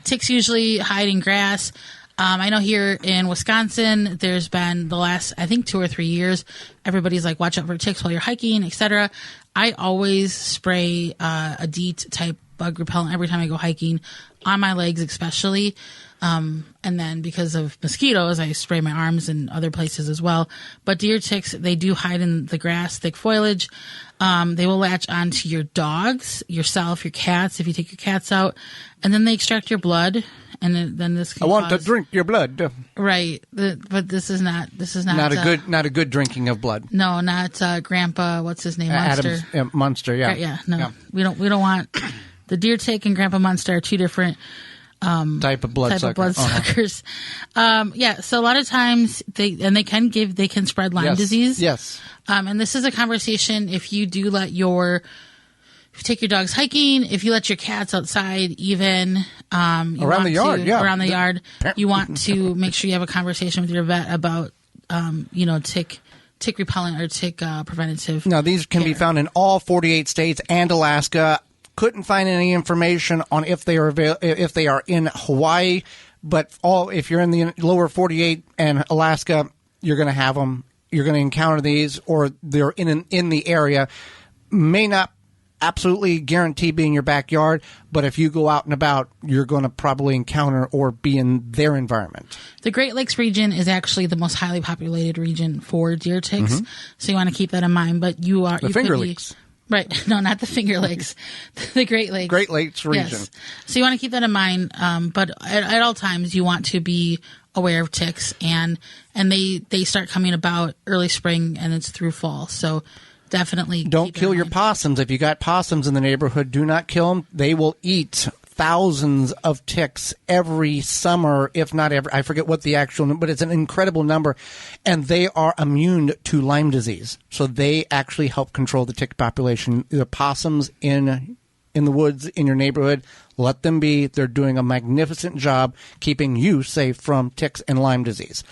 ticks usually hide in grass. I know here in Wisconsin, there's been the last, I think, 2 or 3 years, everybody's like, watch out for ticks while you're hiking, etc. I always spray a DEET type bug repellent every time I go hiking, on my legs especially. And then because of mosquitoes, I spray my arms and other places as well. But deer ticks, they do hide in the grass, thick foliage. They will latch onto your dogs, yourself, your cats, if you take your cats out, and then they extract your blood. And then this can I want to drink your blood. Right. But this is not not a good drinking of blood. No, not Grandpa, what's his name? Munster. Munster, yeah. Yeah, no. Yeah. We don't want the deer tick and Grandpa Munster are two different type of bloodsuckers. So a lot of times they can spread Lyme disease. Yes. And this is a conversation if you take your dogs hiking, if you let your cats outside, even around the yard, you want to make sure you have a conversation with your vet about tick repellent or tick preventative. Now these can be found in all 48 states and Alaska. Couldn't find any information on if they are in Hawaii, but if you're in the lower 48 and Alaska, you're going to have them. You're going to encounter these, or they're in the area. May not absolutely guarantee be in your backyard, but if you go out and about, you're going to probably encounter or be in their environment. The Great Lakes region is actually the most highly populated region for deer ticks, so you want to keep that in mind. But the Finger Lakes. Right. No, not the Finger Lakes. The Great Lakes. Great Lakes region. Yes. So you want to keep that in mind. But at all times, you want to be aware of ticks. And they start coming about early spring and it's through fall. So definitely don't kill your possums. If you got possums in the neighborhood, do not kill them. They will eat thousands of ticks every summer, if not every. I forget what the actual, but it's an incredible number, and they are immune to Lyme disease. So they actually help control the tick population. The possums in the woods in your neighborhood, let them be. They're doing a magnificent job keeping you safe from ticks and Lyme disease.